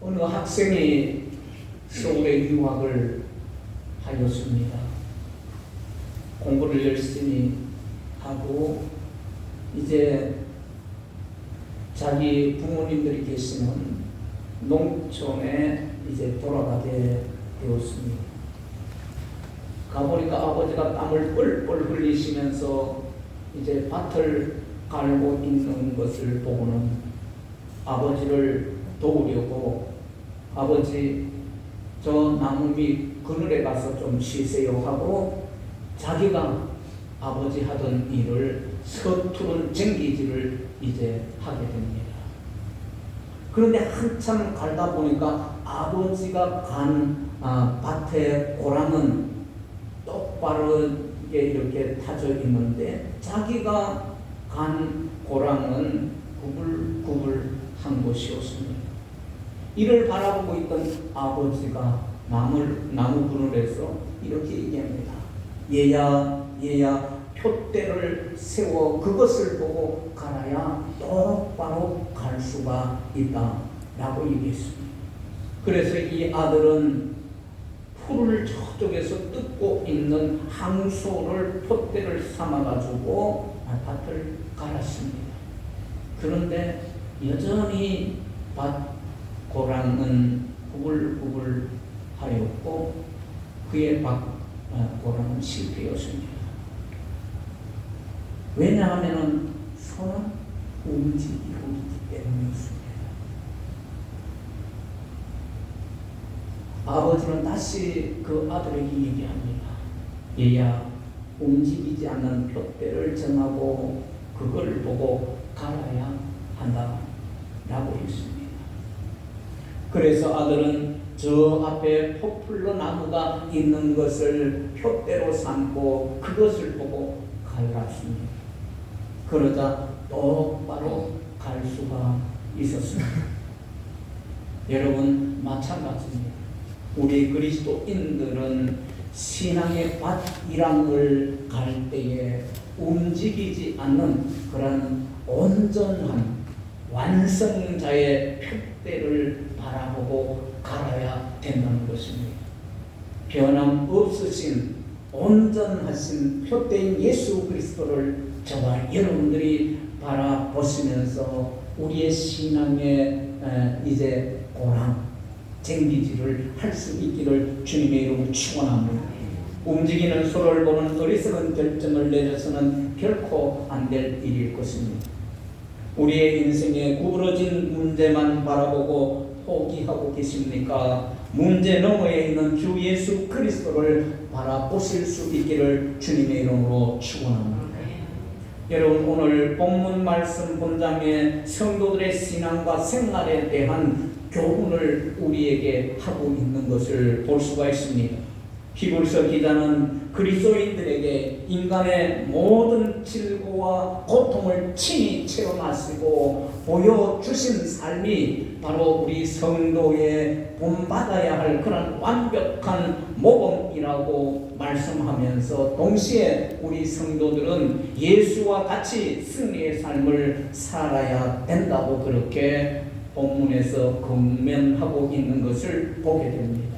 어느 학생이 서울에 유학을 하였습니다. 공부를 열심히 하고 이제 자기 부모님들이 계시는 농촌에 이제 돌아가게 되었습니다. 가보니까 아버지가 땀을 뻘뻘 흘리시면서 이제 밭을 갈고 있는 것을 보고는 아버지를 도우려고 아버지 저 나무 밑 그늘에 가서 좀 쉬세요 하고 자기가 아버지 하던 일을 서투른 쟁기질을 이제 하게 됩니다. 그런데 한참 갈다 보니까 아버지가 간 밭의 고랑은 똑바르게 이렇게 타져 있는데 자기가 간 고랑은 구불구불한 곳이었습니다. 이를 바라보고 있던 아버지가 나무 그늘에서 이렇게 얘기합니다. 얘야 표대를 세워 그것을 보고 갈아야 똑바로 갈 수가 있다 라고 얘기했습니다. 그래서 이 아들은 풀을 저쪽에서 뜯고 있는 항소를 푯대를 삼아가지고 밭을 갈았습니다. 그런데 여전히 밭 고랑은 구불구불 하였고 그의 밭 고랑은 실패였습니다. 왜냐하면 손은 움직이고 있기 때문이었습니다. 아버지는 다시 그 아들에게 얘기합니다. 얘야 움직이지 않는 푯대를 정하고 그걸 보고 갈아야 한다 라고 했습니다. 그래서 아들은 저 앞에 포플러 나무가 있는 것을 푯대로 삼고 그것을 보고 갈았습니다. 그러자 똑바로 갈 수가 있었습니다. 여러분 마찬가지입니다. 우리 그리스도인들은 신앙의 밭 일항을 갈 때에 움직이지 않는 그런 온전한 완성자의 푯대를 바라보고 갈아야 된다는 것입니다. 변함없으신 온전하신 푯대인 예수 그리스도를 저와 여러분들이 바라보시면서 우리의 신앙의 이제 고랑 쟁기질을 할 수 있기를 주님의 이름으로 축원합니다. 움직이는 소를 보는 어리석은 결정을 내려서는 결코 안 될 일일 것입니다. 우리의 인생에 구부러진 문제만 바라보고 포기하고 계십니까? 문제 너머에 있는 주 예수 그리스도를 바라보실 수 있기를 주님의 이름으로 축원합니다. 여러분 오늘 본문 말씀 본장에 성도들의 신앙과 생활에 대한 교훈을 우리에게 하고 있는 것을 볼 수가 있습니다. 히브리서 기자는 그리스도인들에게 인간의 모든 질고와 고통을 친히 체험하시고 보여주신 삶이 바로 우리 성도의 본받아야 할 그런 완벽한 모범이라고 말씀하면서 동시에 우리 성도들은 예수와 같이 승리의 삶을 살아야 된다고 그렇게 본문에서 권면하고 있는 것을 보게 됩니다.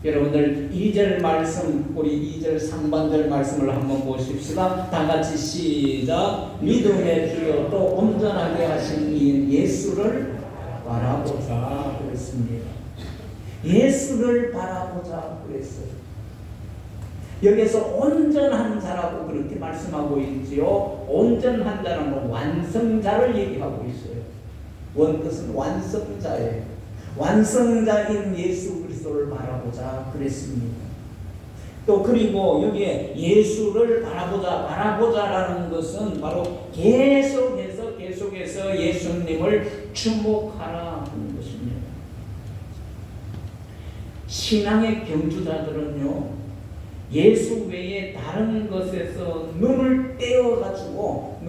여러분들 2절 말씀, 우리 2절 상반절 말씀을 한번 보십시다. 다 같이 시작. 믿음의 주여 또 온전하게 하신 이 예수를 바라보자 그랬습니다. 예수를 바라보자 그랬어요. 여기서 온전한 자라고 그렇게 말씀하고 있지요. 온전한 자라는 완성자를 얘기하고 있어요. 원뜻은 완성자예요. 완성자인 예수 그리스도를 바라보자 그랬습니다. 또 그리고 여기에 예수를 바라보자라는 것은 바로 계속해서 예수님을 주목하라 하는 것입니다. 신앙의 경주자들은요, 예수 외에 다른 것에서 눈을 떼어가지고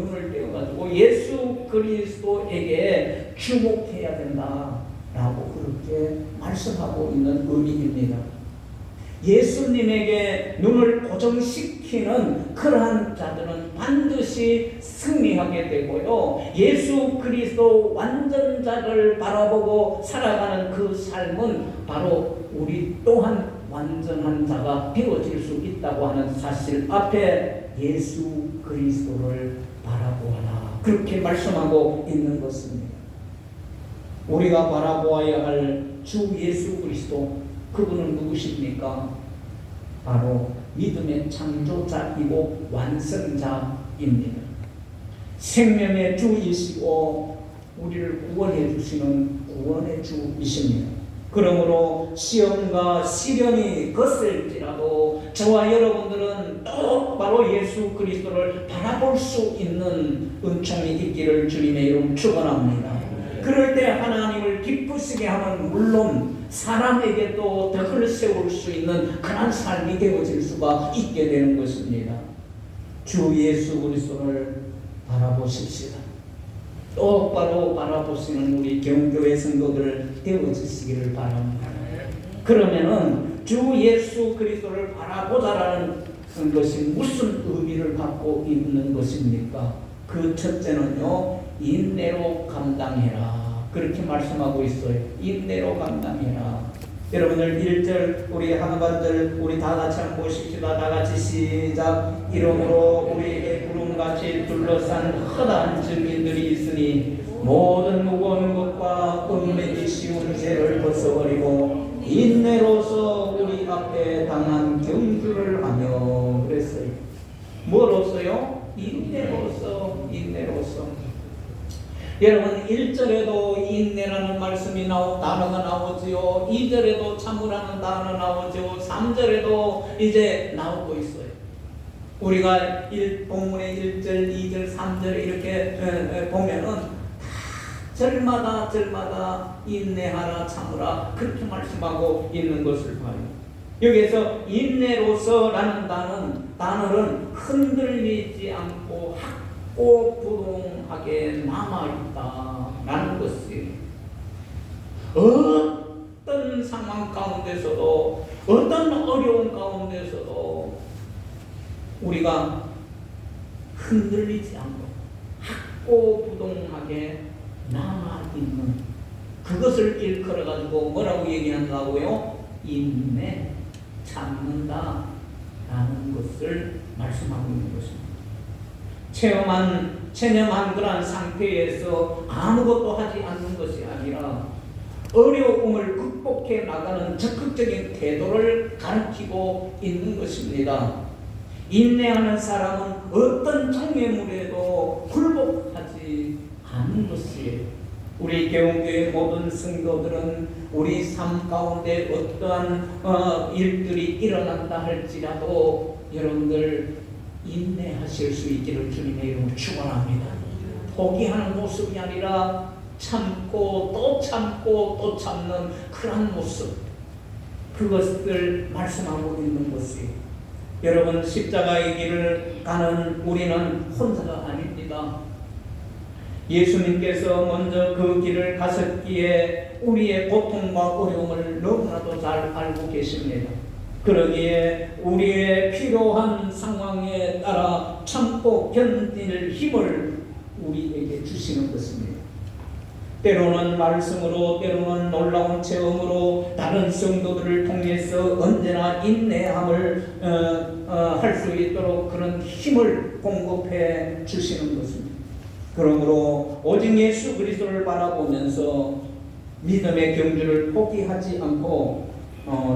예수 그리스도에게 주목해야 된다라고 그렇게 말씀하고 있는 의미입니다. 예수님에게 눈을 고정시키는 그러한 자들은 반드시 승리하게 되고요. 예수 그리스도 완전자를 바라보고 살아가는 그 삶은 바로 우리 또한 완전한 자가 되어질 수 있다고 하는 사실 앞에 예수 그리스도를 바라보아라, 그렇게 말씀하고 있는 것입니다. 우리가 바라보아야 할 주 예수 그리스도, 그분은 누구십니까? 바로 믿음의 창조자이고 완성자입니다. 생명의 주이시고 우리를 구원해 주시는 구원의 주이십니다. 그러므로 시험과 시련이 거셀지라도 저와 여러분들은 똑바로 예수 그리스도를 바라볼 수 있는 은총이 있기를 주님의 이름 축원합니다. 그럴 때 하나님을 기쁘시게 하면 물론 사람에게도 덕을 세울 수 있는 그런 삶이 되어질 수가 있게 되는 것입니다. 주 예수 그리스도를 바라보십시다. 똑바로 바라보시는 우리 경교회 성도들 되어지시기를 바랍니다. 그러면은 주 예수 그리스도를 바라보자라는 것이 무슨 의미를 갖고 있는 것입니까? 그 첫째는요, 인내로 감당해라, 그렇게 말씀하고 있어요. 인내로 감당해라. 여러분들 1절 우리 하반절 우리 다 같이 한번 보십시다. 다 같이 시작. 이러므로 우리에게 구름같이 둘러싼 허다한 증인들이 있으니 모든 무거운 것과 얽매기 쉬운 죄를 벗어버리고 인내로서 우리 앞에 당한 경주를 하며 그랬어요. 뭐로서요? 인내로서. 여러분 1절에도 인내라는 말씀이 단어가 나오지요. 2절에도 참으라는 단어 나오죠. 3절에도 이제 나오고 있어요. 우리가 본문의 1절, 2절, 3절 이렇게 보면은 절마다 인내하라, 참으라, 그렇게 말씀하고 있는 것을 봐요. 여기에서 인내로서라는 단어는 흔들리지 않고 확고부동하게 남아있다라는 것이에요. 어떤 상황 가운데서도, 어떤 어려운 가운데서도 우리가 흔들리지 않고 확고부동하게 남아있는 그것을 일컬어가지고 뭐라고 얘기한다고요? 인내, 참는다 라는 것을 말씀하고 있는 것입니다. 체념한 그러한 상태에서 아무것도 하지 않는 것이 아니라 어려움을 극복해 나가는 적극적인 태도를 가르치고 있는 것입니다. 인내하는 사람은 어떤 장애물에도 굴복하지 않는 것이에요. 우리 개운교회 모든 성도들은 우리 삶 가운데 어떠한 일들이 일어난다 할지라도 여러분들 인내하실 수 있기를 주님의 이름으로 축원합니다. 포기하는 모습이 아니라 참고 또 참는 그런 모습, 그것을 말씀하고 있는 것이에요. 여러분 십자가의 길을 가는 우리는 혼자가 아닙니다. 예수님께서 먼저 그 길을 가셨기에 우리의 고통과 어려움을 너무나도 잘 알고 계십니다. 그러기에 우리의 필요한 상황에 따라 참고 견딜 힘을 우리에게 주시는 것입니다. 때로는 말씀으로, 때로는 놀라운 체험으로 다른 성도들을 통해서 언제나 인내함을 할 수 있도록 그런 힘을 공급해 주시는 것입니다. 그러므로 오직 예수 그리스도를 바라보면서 믿음의 경주를 포기하지 않고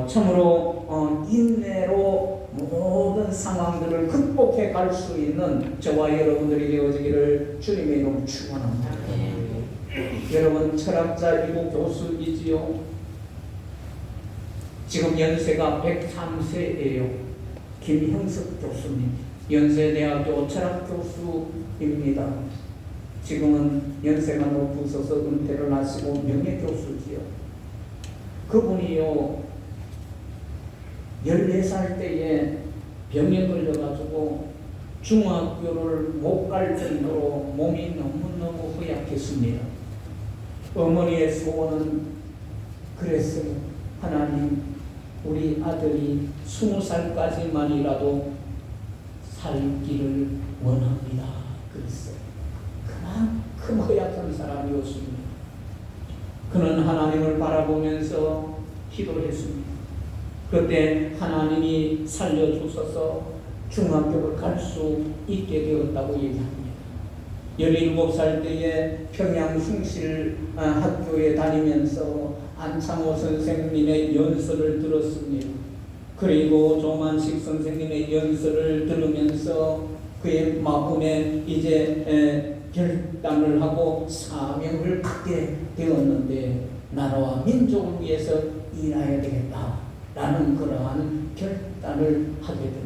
참으로 인내로 모든 상황들을 극복해 갈 수 있는 저와 여러분들이 되어지기를 주님의 이름으로 축원합니다. 여러분 철학자이고 교수이지요. 지금 연세가 103세예요. 김형석 교수님, 연세대학교 철학교수입니다. 지금은 연세가 높으셔서 은퇴를 하시고 명예교수지요. 그분이요 14살 때에 병에 걸려가지고 중학교를 못 갈 정도로 몸이 너무너무 허약했습니다. 어머니의 소원은 그랬어요. 하나님, 우리 아들이 20살까지만이라도 살기를 원합니다. 그랬어요. 그만큼 허약한 사람이었습니다. 그는 하나님을 바라보면서 기도했습니다. 그때 하나님이 살려주셔서 중학교를 갈 수 있게 되었다고 얘기합니다. 17살 때에 평양 숭실 학교에 다니면서 안창호 선생님의 연설을 들었습니다. 그리고 조만식 선생님의 연설을 들으면서 그의 마음에 이제 결단을 하고 사명을 갖게 되었는데, 나라와 민족을 위해서 일해야 되겠다라는 그러한 결단을 하게 됩니다.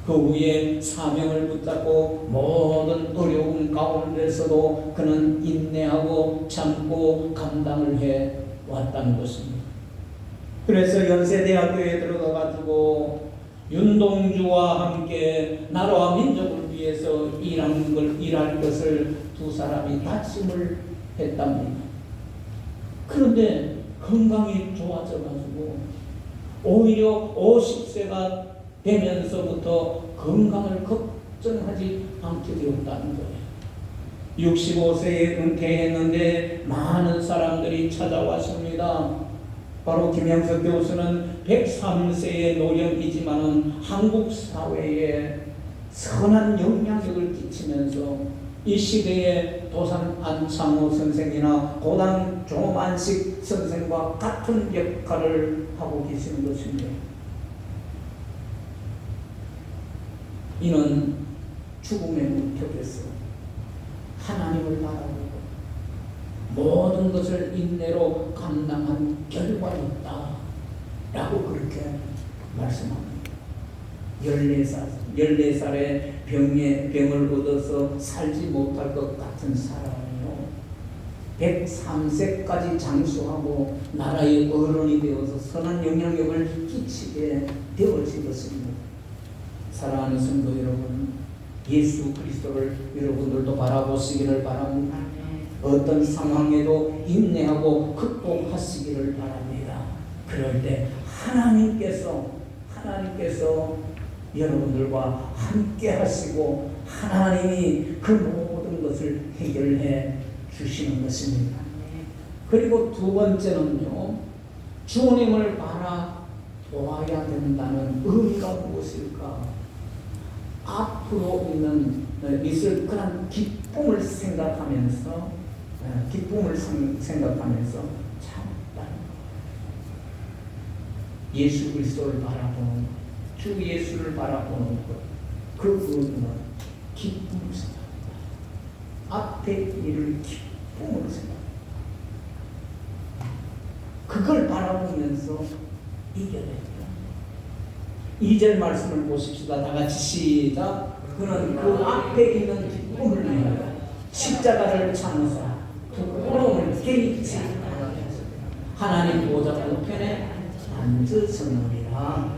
그 후에 사명을 붙잡고 모든 어려움 가운데서도 그는 인내하고 참고 감당을 해 왔다는 것입니다. 그래서 연세대학교에 들어가가지고 윤동주와 함께 나라와 민족을 위해서 일할 것을 두 사람이 다짐을 했답니다. 그런데 건강이 좋아져가지고 오히려 50세가 되면서부터 건강을 걱정하지 않게 되었다는 거예요. 65세에 은퇴했는데 많은 사람들이 찾아왔습니다. 바로 김영석 교수는 103세의 노령이지만 한국 사회에 선한 영향력을 끼치면서 이 시대에 도산 안창호 선생이나 고단 조만식 선생과 같은 역할을 하고 계시는 것입니다. 이는 죽음의 문턱에서 하나님을 바라보고 모든 것을 인내로 감당한 결과였다 라고 그렇게 말씀합니다. 14살에 병을 얻어서 살지 못할 것 같은 사람이요, 103세까지 장수하고 나라의 어른이 되어서 선한 영향력을 끼치게 되어지었습니다. 사랑하는 성도 여러분, 예수 그리스도를 여러분들도 바라보시기를 바랍니다. 어떤 상황에도 인내하고 극복하시기를 바랍니다. 그럴 때 하나님께서 여러분들과 함께 하시고 하나님이 그 모든 것을 해결해 주시는 것입니다. 그리고 두 번째는요, 주님을 바라보아야 된다는 의미가 무엇일까? 앞으로 있을 그런 기쁨을 생각하면서 참다는 것. 예수 그리스도를 바라보는 것, 주 예수를 바라보는 것, 그 의미는 기쁨을 생각합니다. 앞에 일을 기쁨으로 생각합니다. 그걸 바라보면서 이겨야 됩니다. 2절 말씀을 보십시다. 다 같이 시작. 그는 그 앞에 있는 기쁨을 위하여 십자가를 참으사 부끄러움을 개의치 하나님 보좌 우편에 앉으셨느니라.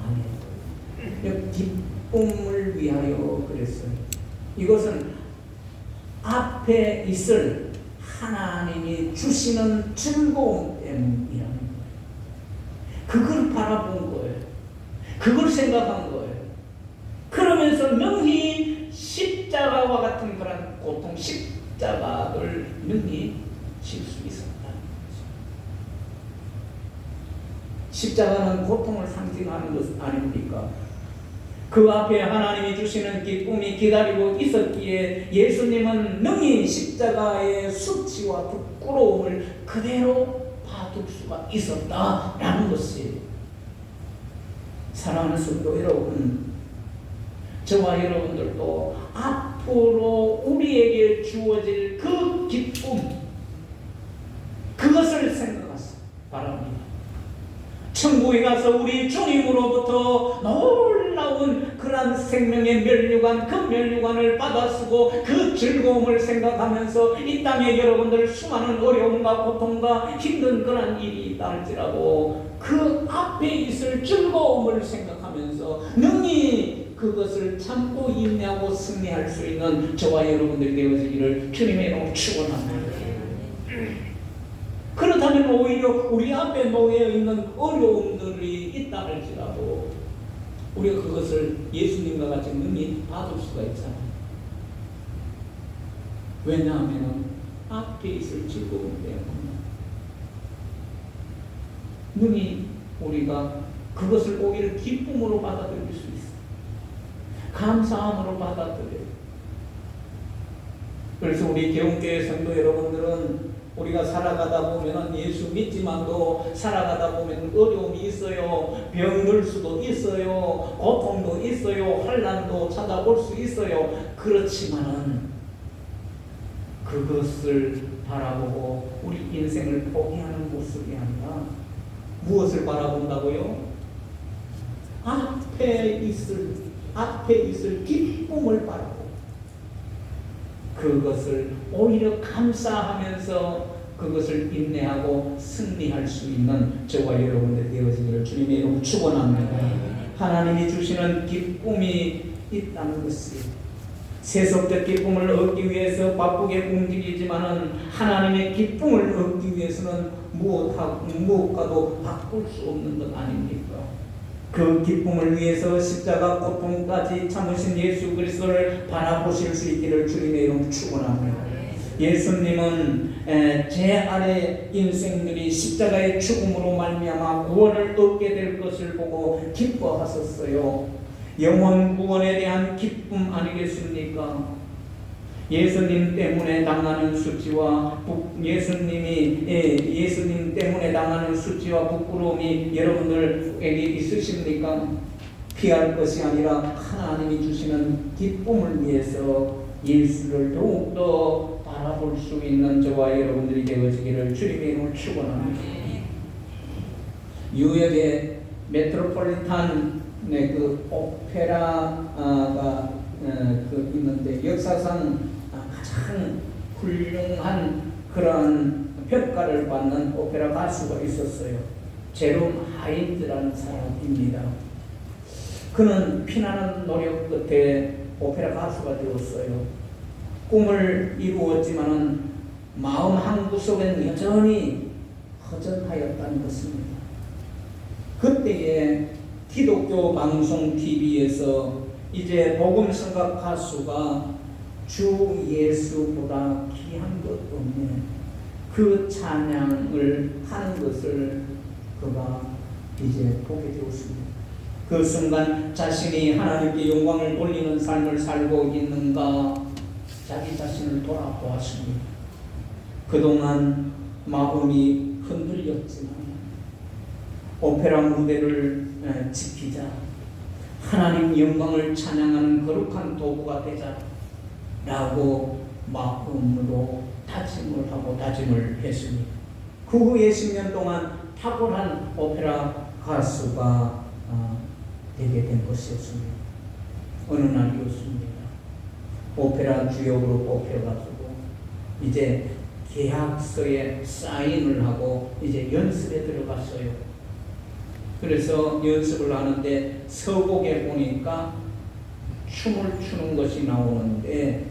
아멘. 기쁨을 위하여 그랬어요. 이것은 앞에 있을 하나님이 주시는 즐거움 때문이라는 거예요. 그걸 바라본 거예요. 그걸 생각한 거예요. 그러면서 능히 십자가와 같은 그런 고통, 십자가를 능히 질 수 있었다는 거죠. 십자가는 고통을 상징하는 것 아닙니까? 그 앞에 하나님이 주시는 기쁨이 기다리고 있었기에 예수님은 능히 십자가의 수치와 부끄러움을 그대로 봐둘 수가 있었다라는 것이, 사랑하는 성도 여러분, 저와 여러분들도 앞으로 우리에게 주어질 그 기쁨, 그것을 생각하시기 바랍니다. 천국에 가서 우리 주님으로부터 놀라운 그러한 생명의 면류관, 그 면류관을 받아쓰고 그 즐거움을 생각하면서 이 땅에 여러분들 수많은 어려움과 고통과 힘든 그런 일이 있다 할지라도 그 앞에 있을 즐거움을 생각하면서 능히 그것을 참고 인내하고 승리할 수 있는 저와 여러분들이 되어지기를 주님의 이름으로 축원합니다. 그렇다면 오히려 우리 앞에 놓여 있는 어려움들이 있다 할지라도 우리가 그것을 예수님과 같이 능히 받을 수가 있잖아요. 왜냐하면 앞에 있을 즐거움 때문에. 눈이 우리가 그것을 오히려 기쁨으로 받아들일 수 있어요. 감사함으로 받아들여요. 그래서 우리 개운교회 성도 여러분들은 우리가 살아가다 보면 예수 믿지만도 살아가다 보면 어려움이 있어요. 병들 수도 있어요. 고통도 있어요. 환난도 찾아올 수 있어요. 그렇지만은 그것을 바라보고 우리 인생을 포기하는 모습이 아니라 무엇을 바라본다고요? 앞에 있을 기쁨을 바라보고 그것을 오히려 감사하면서 그것을 인내하고 승리할 수 있는 저와 여러분들 되어지기를 주님의 이름으로 축원합니다. 하나님이 주시는 기쁨이 있다는 것이 세속적 기쁨을 얻기 위해서 바쁘게 움직이지만은 하나님의 기쁨을 얻기 위해서는 무엇과도 바꿀 수 없는 것 아닙니까? 그 기쁨을 위해서 십자가 고통까지 참으신 예수 그리스도를 바라보실 수 있기를 주님의 이름으로 축원합니다. 예수님은 제 아래 인생들이 십자가의 죽음으로 말미암아 구원을 얻게 될 것을 보고 기뻐하셨어요. 영원 구원에 대한 기쁨 아니겠습니까? 예수님 때문에 당하는 수치와 예수님 때문에 당하는 수치와 부끄러움이 여러분들에게 있으십니까? 피할 것이 아니라 하나님이 주시는 기쁨을 위해서 예수를 더욱더 바라볼 수 있는 저와 여러분들이 되어지기를 주님의 이름으로 축원합니다. 뉴욕의 메트로폴리탄의 그 오페라가 있는데 역사상 가장 훌륭한 그런 평가를 받는 오페라 가수가 있었어요. 제롬 하인즈라는 사람입니다. 그는 피나는 노력 끝에 오페라 가수가 되었어요. 꿈을 이루었지만은 마음 한구석엔 여전히 허전하였다는 것입니다. 그때에 기독교 방송 TV에서 이제 복음 성각 가수가 주 예수보다 귀한 것 없네 그 찬양을 하는 것을 그가 이제 보게 되었습니다. 그 순간 자신이 하나님께 영광을 돌리는 삶을 살고 있는가 자기 자신을 돌아보았습니다. 그동안 마음이 흔들렸지만 오페라 무대를 지키자, 하나님 영광을 찬양하는 거룩한 도구가 되자 라고 마음으로 다짐을 하고 다짐을 했습니다. 그 후에 10년 동안 탁월한 오페라 가수가 되게 된 것이었습니다. 어느 날이었습니다. 오페라 주역으로 뽑혀가지고 이제 계약서에 사인을 하고 이제 연습에 들어갔어요. 그래서 연습을 하는데 서곡에 보니까 춤을 추는 것이 나오는데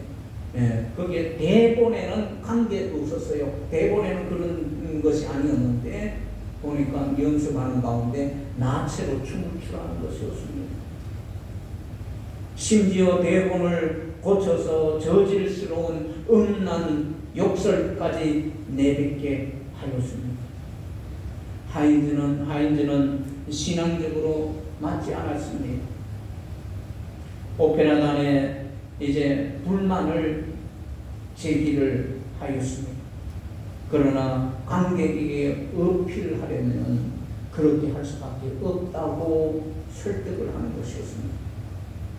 거기에 대본에는 관계도 없었어요. 대본에는 그런 것이 아니었는데 보니까 연습하는 가운데 나체로 춤을 추라는 것이었습니다. 심지어 대본을 고쳐서 저질스러운 음란 욕설까지 내뱉게 하였습니다. 하인즈는 신앙적으로 맞지 않았습니다. 오페라단에 이제 불만을 제기를 하였습니다. 그러나 관객에게 어필하려면 그렇게 할 수밖에 없다고 설득을 하는 것이었습니다.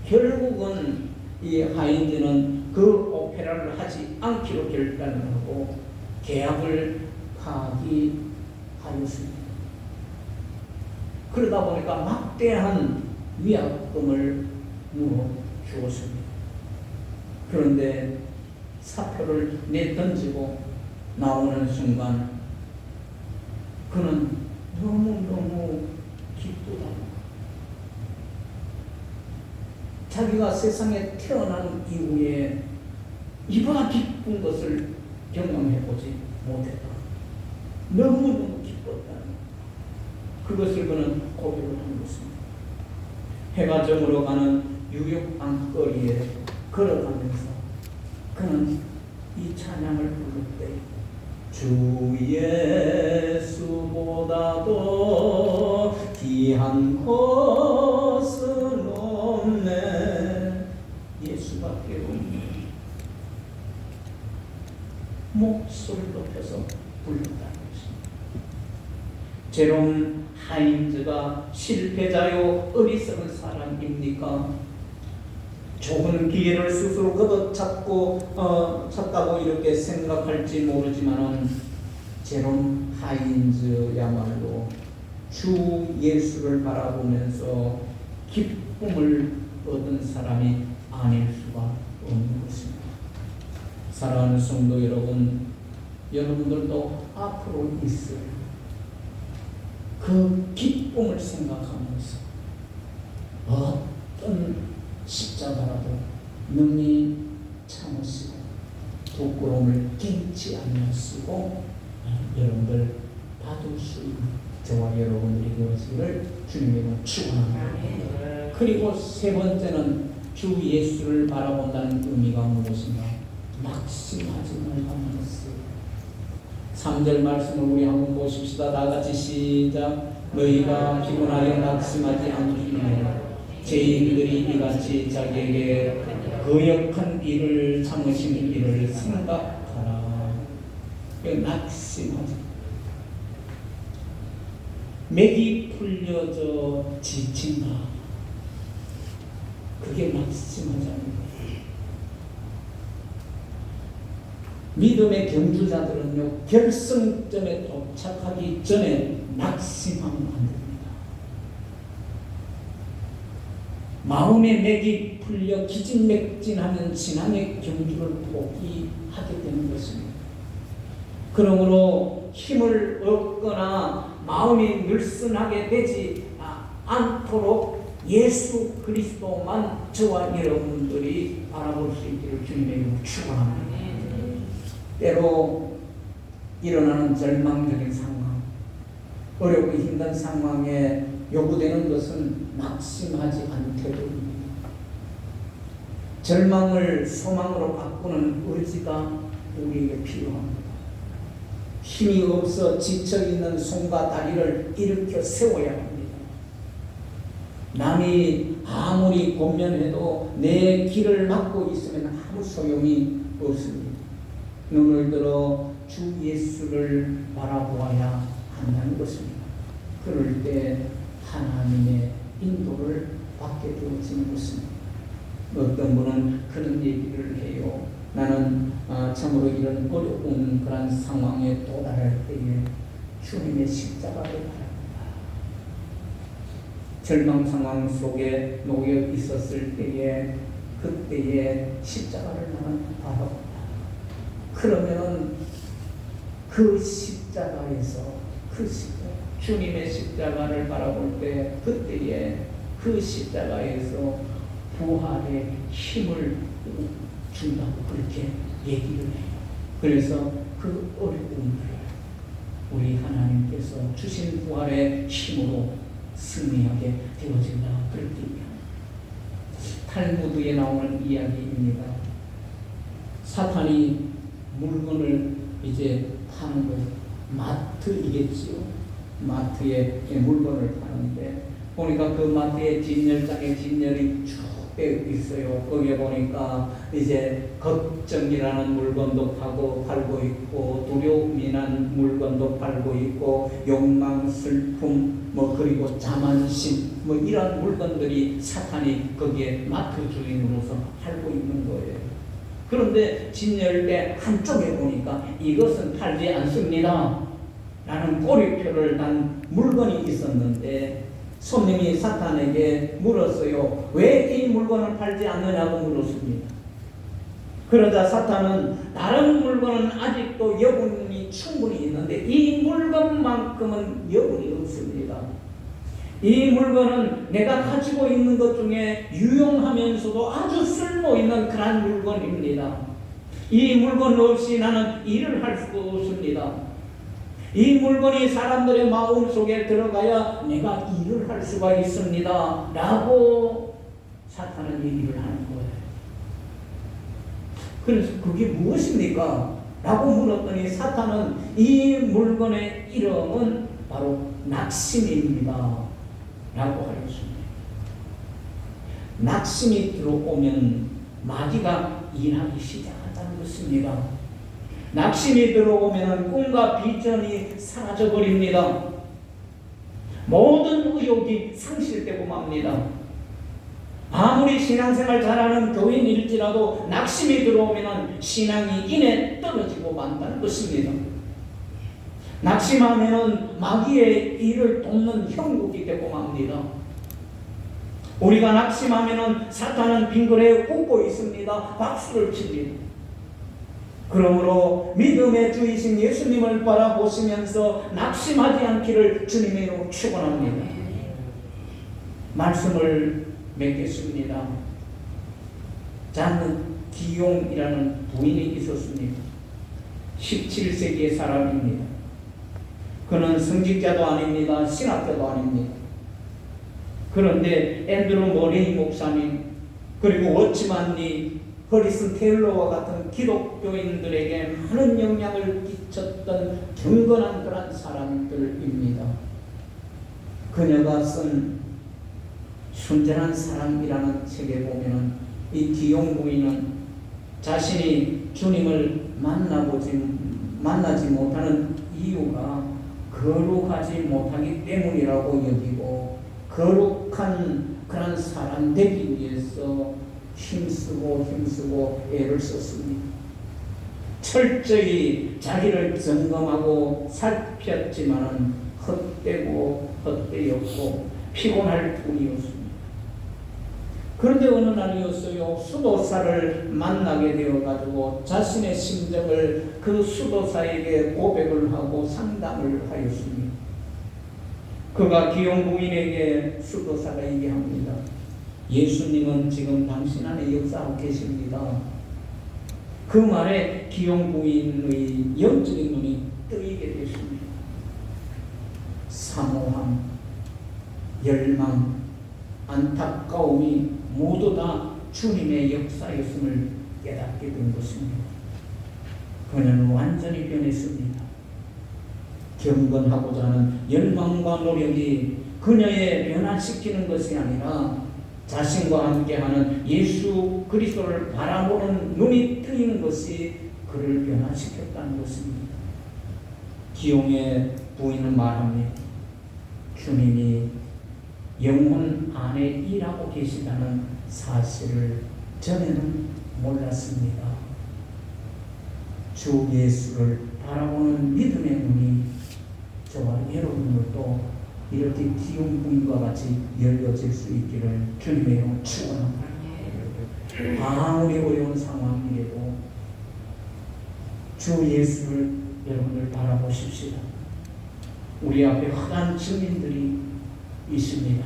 결국은 이 하인즈는 그 오페라를 하지 않기로 결단을 하고 계약을 파기하였습니다. 그러다 보니까 막대한 위약금을 물어주었습니다. 그런데 사표를 내던지고 나오는 순간 그는 너무너무 기쁘다. 자기가 세상에 태어난 이후에 이보다 기쁜 것을 경험해보지 못했다. 너무너무 기뻤다. 그것을 그는 고백을 한 것입니다. 해가 저물어 가는 뉴욕 밤거리에 걸어가면서 그는 이 찬양을 부를 때 주 예수보다도 귀한 것은 없네. 예수밖에 없네. 목소리를 높여서 불렀다는 것입니다. 제롬 하인즈가 실패자요 어리석은 사람입니까? 좋은 기회를 스스로 찾다고 이렇게 생각할지 모르지만 제롬 하인즈야말로 주 예수를 바라보면서 기쁨을 얻은 사람이 아닐 수가 없는 것입니다. 사랑하는 성도 여러분, 여러분들도 앞으로 있을 그 기쁨을 생각하면서 어떤 십자가라도 능히 참으시고 부끄러움을 깨지 않으며 쓰고 여러분들 받을 수 있는 저와 여러분들이 되어지기를 주님의 이름으로 축원합니다. 그리고 세 번째는 주 예수를 바라본다는 의미가 무엇인가? 낙심하지 말라는 것을. 3절 말씀을 우리 한번 보십시다. 다 같이 시작. 너희가 피곤하여 낙심하지 않으시나이다. 죄인들이 이같이 자기에게 거역한 일을 참으시는 일을 생각하라. 낙심하지. 맥이 풀려져 지친다. 그게 낙심하지 않는 거예요. 믿음의 경주자들은요, 결승점에 도착하기 전에 낙심하면 안 됩니다. 마음의 맥이 풀려 기진맥진하는 신앙의 경주를 포기하게 되는 것입니다. 그러므로 힘을 얻거나 마음이 늘씬하게 되지 않도록 예수 그리스도만 저와 여러분들이 바라볼 수 있기를 주님의 이름으로 축원합니다. 때로 일어나는 절망적인 상황, 어렵고 힘든 상황에 요구되는 것은 낙심하지 않는 태도입니다. 절망을 소망으로 바꾸는 의지가 우리에게 필요합니다. 힘이 없어 지쳐있는 손과 다리를 일으켜 세워야 합니다. 남이 아무리 권면해도 내 길을 막고 있으면 아무 소용이 없습니다. 눈을 들어 주 예수를 바라보아야 한다는 것입니다. 그럴 때 하나님의 인도를 받게 되어지는 것입니다. 어떤 분은 그런 얘기를 해요. 나는 참으로 이런 어려운 그런 상황에 도달할 때에 주님의 십자가를 바랍니다. 절망 상황 속에 놓여 있었을 때에 그때의 십자가를 나는 바라본다. 그러면 그 십자가에서 주님의 십자가를 바라볼 때 그때에 그 십자가에서 부활의 힘을 준다고 그렇게 얘기를 해요. 그래서 그 어려움을 우리 하나님께서 주신 부활의 힘으로 승리하게 되어진다 그렇게 얘기합니다. 탈무드에 나오는 이야기입니다. 사탄이 물건을 이제 파는 거예요. 마트이겠지요. 마트에 물건을 파는데 보니까 그 마트에 진열장에 진열이 쭉 빼어 있어요. 거기에 보니까 이제 걱정이라는 물건도 팔고 있고 두려움이라는 물건도 팔고 있고 욕망, 슬픔, 그리고 자만심 이런 물건들이 사탄이 거기에 마트 주인으로서 팔고 있는 거예요. 그런데 진열대 한쪽에 보니까 이것은 팔지 않습니다 라는 꼬리표를 단 물건이 있었는데 손님이 사탄에게 물었어요. 왜 이 물건을 팔지 않느냐고 물었습니다. 그러자 사탄은 다른 물건은 아직도 여분이 충분히 있는데 이 물건만큼은 여분이 없습니다. 이 물건은 내가 가지고 있는 것 중에 유용하면서도 아주 쓸모있는 그런 물건입니다. 이 물건 없이 나는 일을 할 수가 없습니다. 이 물건이 사람들의 마음 속에 들어가야 내가 일을 할 수가 있습니다 라고 사탄은 얘기를 하는 거예요. 그래서 그게 무엇입니까? 라고 물었더니 사탄은 이 물건의 이름은 바로 낙심입니다 라고 하였습니다. 낙심이 들어오면 마귀가 일하기 시작한다는 것입니다. 낙심이 들어오면 꿈과 비전이 사라져버립니다. 모든 의욕이 상실되고 맙니다. 아무리 신앙생활 잘하는 교인일지라도 낙심이 들어오면 신앙이 이내 떨어지고 만다는 것입니다. 낙심하면 마귀의 일을 돕는 형국이 되고 맙니다. 우리가 낙심하면 사탄은 빙그레 웃고 있습니다. 박수를 칩니다. 그러므로 믿음의 주이신 예수님을 바라보시면서 낙심하지 않기를 주님으로 축원합니다. 말씀을 맺겠습니다. 잔 기용이라는 부인이 있었습니다. 17세기의 사람입니다. 그는 성직자도 아닙니다. 신학자도 아닙니다. 그런데 앤드루 모레이 목사님 그리고 워치만 리 허리슨 테일러와 같은 기독교인들에게 많은 영향을 끼쳤던 경건한 그런 사람들입니다. 그녀가 쓴 순전한 사랑이라는 책에 보면 이 기용 부인은 자신이 주님을 만나지 못하는 이유가 거룩하지 못하기 때문이라고 여기고 거룩한 그런 사람 되기 위해서 힘쓰고 애를 썼습니다. 철저히 자기를 점검하고 살폈지만 헛되었고 피곤할 뿐이었습니다. 그런데 어느 날이었어요. 수도사를 만나게 되어가지고 자신의 심정을 그 수도사에게 고백을 하고 상담을 하였습니다. 그가 기용 부인에게 수도사가 얘기합니다. 예수님은 지금 당신 안에 역사하고 계십니다. 그 말에 기용 부인의 영적인 눈이 뜨이게 됐습니다. 사모함, 열망, 안타까움이 모두 다 주님의 역사였음을 깨닫게 된 것입니다. 그녀는 완전히 변했습니다. 경건하고자 하는 열망과 노력이 그녀의 변화시키는 것이 아니라 자신과 함께하는 예수 그리스도를 바라보는 눈이 뜨이는 것이 그를 변화시켰다는 것입니다. 기용의 부인은 말합니다. 주님이 영혼 안에 일하고 계시다는 사실을 전에는 몰랐습니다. 주 예수를 바라보는 믿음의 눈이 저와 여러분들도 이렇게 기용 부인과 같이 열려질 수 있기를 주님의 이름으로 축원합니다. 아무리 어려운 상황이라도 주 예수를 여러분들 바라보십시오. 우리 앞에 험한 증인들이 있습니다.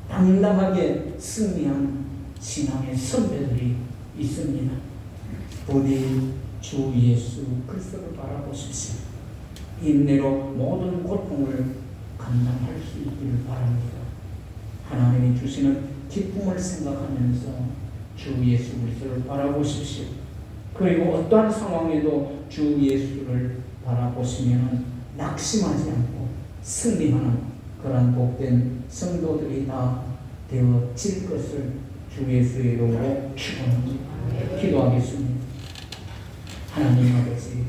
당당하게 승리한 신앙의 선배들이 있습니다. 부디 주 예수 그리스도를 바라보십시오. 인내로 모든 고통을 감당할 수 있기를 바랍니다. 하나님이 주시는 기쁨을 생각하면서 주 예수 그리스도를 바라보십시오. 그리고 어떠한 상황에도 주 예수를 바라보시면 낙심하지 않고 승리하는 그러한 복된 성도들이 다 되어질 것을 주 예수의 이름으로 축원합니다. 기도하겠습니다. 하나님 아버지,